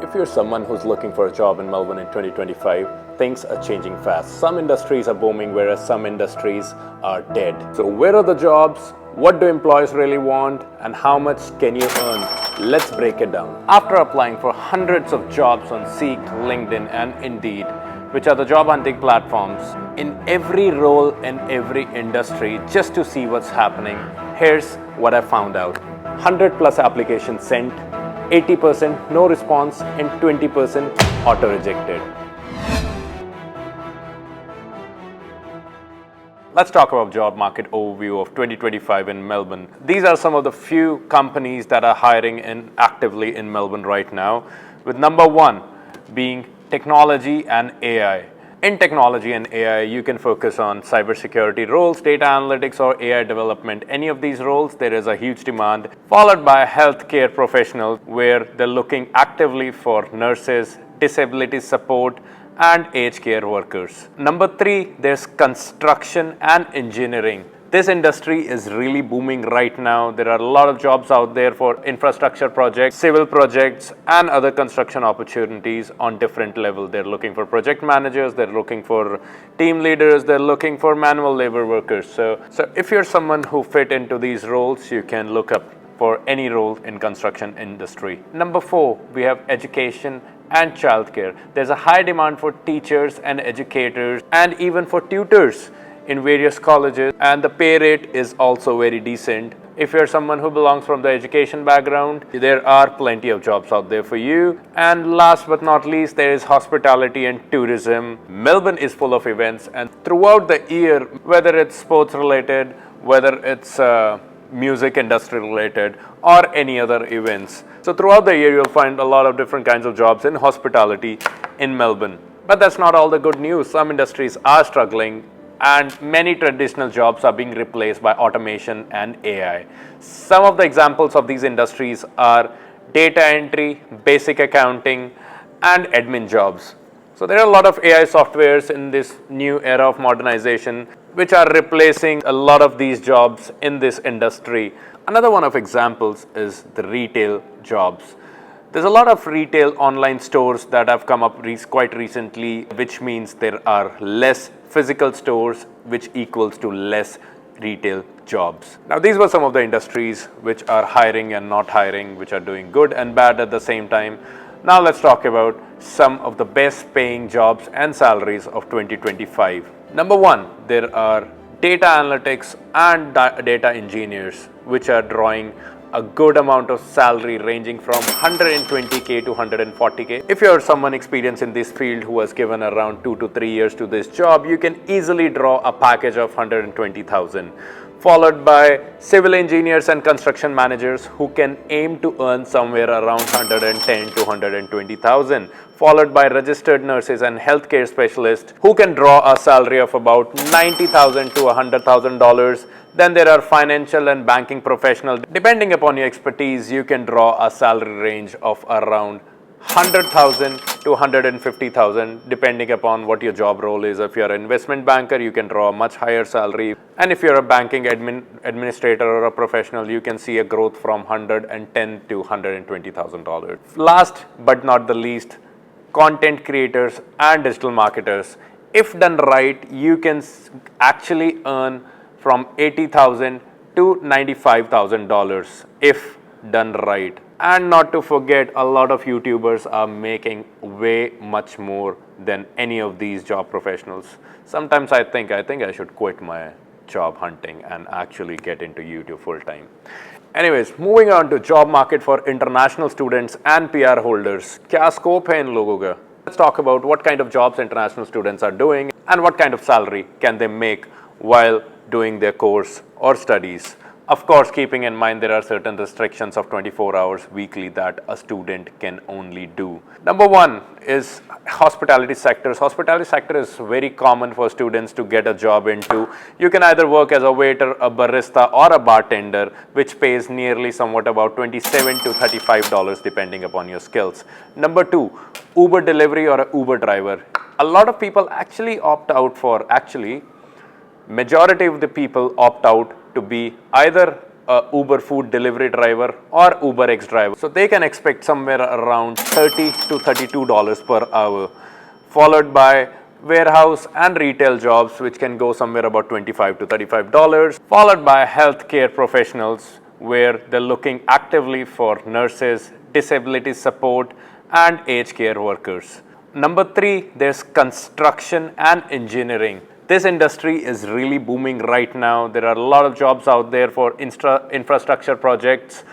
If you're someone who's looking for a job in Melbourne in 2025, things are changing fast. Some industries are booming, whereas some industries are dead. So where are the jobs? What do employers really want? And how much can you earn? Let's break it down. After applying for hundreds of jobs on Seek, LinkedIn, and Indeed, which are the job hunting platforms, in every role in every industry, just to see what's happening, here's what I found out. 100 plus applications sent, 80% no response, and 20% auto-rejected. Let's talk about job market overview of 2025 in Melbourne. These are some of the few companies that are hiring actively in Melbourne right now, with number one being technology and AI. In technology and AI, you can focus on cybersecurity roles, data analytics, or AI development. Any of these roles, there is a huge demand, followed by healthcare professionals, where they're looking actively for nurses, disability support, and aged care workers. Number three, there's construction and engineering. This industry is really booming right now. There are a lot of jobs out there for infrastructure projects, civil projects, and other construction opportunities on different levels. They're looking for project managers, they're looking for team leaders, they're looking for manual labor workers. So if you're someone who fit into these roles, you can look up for any role in construction industry. Number four, we have education and childcare. There's a high demand for teachers and educators and even for tutors in various colleges, and the pay rate is also very decent. If you're someone who belongs from the education background, there are plenty of jobs out there for you. And last but not least, there is hospitality and tourism. Melbourne is full of events, and throughout the year, whether it's sports related, whether it's music industry related, or any other events. So throughout the year, you'll find a lot of different kinds of jobs in hospitality in Melbourne. But that's not all the good news. Some industries are struggling, and many traditional jobs are being replaced by automation and AI. Some of the examples of these industries are data entry, basic accounting, and admin jobs. So there are a lot of AI softwares in this new era of modernization which are replacing a lot of these jobs in this industry. Another one of examples is the retail jobs. There's a lot of retail online stores that have come up quite recently, which means there are less physical stores, which equals to less retail jobs. Now, these were some of the industries which are hiring and not hiring, which are doing good and bad at the same time. Now, let's talk about some of the best paying jobs and salaries of 2025. Number one, there are data analytics and data engineers, which are drawing a good amount of salary ranging from 120K to 140K. If you're someone experienced in this field who has given around 2 to 3 years to this job, you can easily draw a package of 120,000. Followed by civil engineers and construction managers who can aim to earn somewhere around 110 to 120,000. Followed by registered nurses and healthcare specialists who can draw a salary of about $90,000 to $100,000. Then there are financial and banking professionals. Depending upon your expertise, you can draw a salary range of around 100,000 to 150,000, depending upon what your job role is. If you're an investment banker, you can draw a much higher salary. And if you're a banking administrator or a professional, you can see a growth from $110,000 to $120,000. Last but not the least, content creators and digital marketers. If done right, you can actually earn from $80,000 to $95,000 if done right. And not to forget, a lot of YouTubers are making way much more than any of these job professionals. Sometimes I think I should quit my job hunting and actually get into YouTube full time. Anyways, moving on to job market for international students and PR holders. क्या scope है इन लोगों का? Let's talk about what kind of jobs international students are doing and what kind of salary can they make while doing their course or studies. Of course, keeping in mind there are certain restrictions of 24 hours weekly that a student can only do. Number one is hospitality sectors. Hospitality sector is very common for students to get a job into. You can either work as a waiter, a barista, or a bartender, which pays nearly somewhat about $27 to $35 depending upon your skills. Number two, Uber delivery or a Uber driver. A lot of people actually opt out for, majority of the people opt out to be either a Uber food delivery driver or UberX driver. So they can expect somewhere around $30 to $32 per hour, followed by warehouse and retail jobs, which can go somewhere about $25 to $35, followed by healthcare professionals, where they're looking actively for nurses, disability support, and aged care workers. Number 3, there's construction and engineering. This industry is really booming right now. There are a lot of jobs out there for infrastructure projects,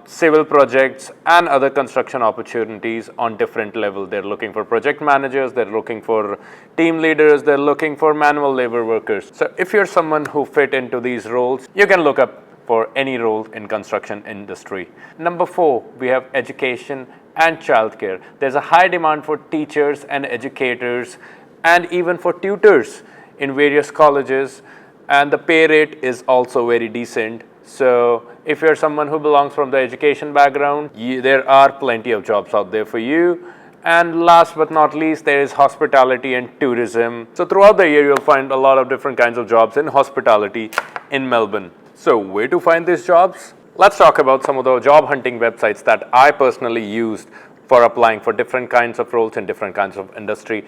civil projects, and other construction opportunities on different levels. They're looking for project managers, they're looking for team leaders, they're looking for manual labor workers. So if you're someone who fit into these roles, you can look up for any role in construction industry. Number 4, we have education and childcare. There's a high demand for teachers and educators and even for tutors in various colleges, and the pay rate is also very decent. So if you're someone who belongs from the education background, there are plenty of jobs out there for you. And last but not least, there is hospitality and tourism. So throughout the year, you'll find a lot of different kinds of jobs in hospitality in Melbourne. So where to find these jobs? Let's talk about some of the job hunting websites that I personally used for applying for different kinds of roles in different kinds of industry.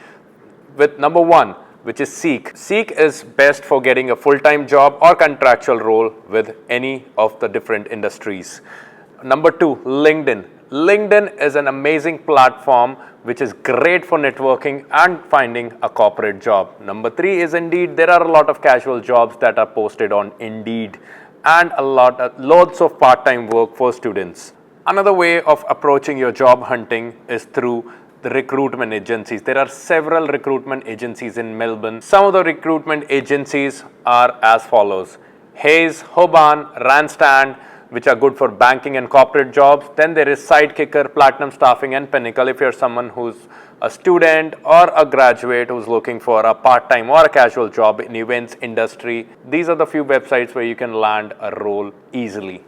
With number 1, which is Seek. Seek is best for getting a full-time job or contractual role with any of the different industries. Number 2, LinkedIn. LinkedIn is an amazing platform which is great for networking and finding a corporate job. Number 3 is Indeed. There are a lot of casual jobs that are posted on Indeed and loads of part-time work for students. Another way of approaching your job hunting is through the recruitment agencies. There are several recruitment agencies in Melbourne. Some of the recruitment agencies are as follows: Hayes, Hoban, Randstad, which are good for banking and corporate jobs. Then there is Sidekicker, Platinum Staffing, and Pinnacle if you're someone who's a student or a graduate who's looking for a part-time or a casual job in events industry. These are the few websites where you can land a role easily.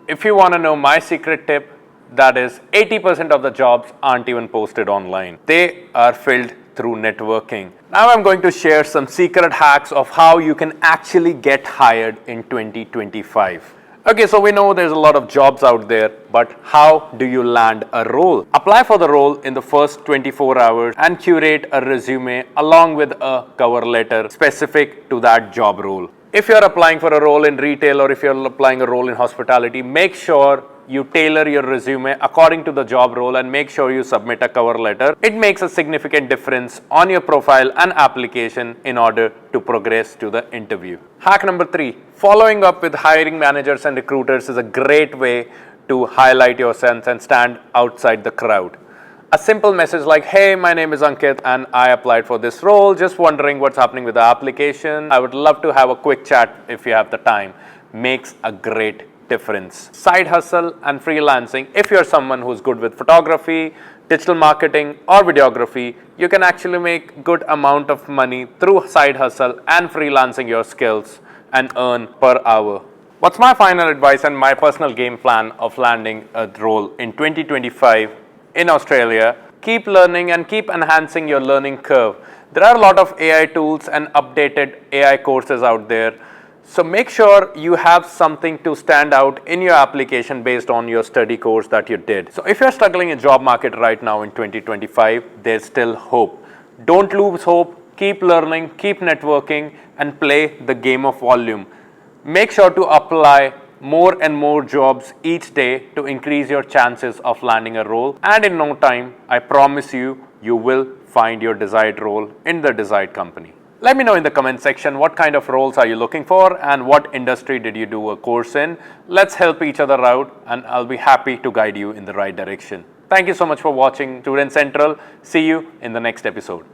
If you want to know my secret tip, that is 80% of the jobs aren't even posted online. They are filled through networking. Now I'm going to share some secret hacks of how you can actually get hired in 2025. Okay, so we know there's a lot of jobs out there, but how do you land a role? Apply for the role in the first 24 hours and curate a resume along with a cover letter specific to that job role. If you're applying for a role in retail or if you're applying a role in hospitality, make sure you tailor your resume according to the job role and make sure you submit a cover letter. It makes a significant difference on your profile and application in order to progress to the interview. Hack number 3, following up with hiring managers and recruiters is a great way to highlight your sense and stand outside the crowd. A simple message like, "Hey, my name is Ankit and I applied for this role. Just wondering what's happening with the application. I would love to have a quick chat if you have the time," makes a great difference. Side hustle and freelancing. If you're someone who's good with photography, digital marketing, or videography, you can actually make good amount of money through side hustle and freelancing your skills and earn per hour. What's my final advice and my personal game plan of landing a role in 2025 in Australia? Keep learning and keep enhancing your learning curve. There are a lot of AI tools and updated AI courses out there. So make sure you have something to stand out in your application based on your study course that you did. So if you're struggling in job market right now in 2025, there's still hope. Don't lose hope. Keep learning, keep networking, and play the game of volume. Make sure to apply more and more jobs each day to increase your chances of landing a role, and in no time, I promise you, you will find your desired role in the desired company. Let me know in the comment section what kind of roles are you looking for and what industry did you do a course in. Let's help each other out and I'll be happy to guide you in the right direction. Thank you so much for watching Student Central. See you in the next episode.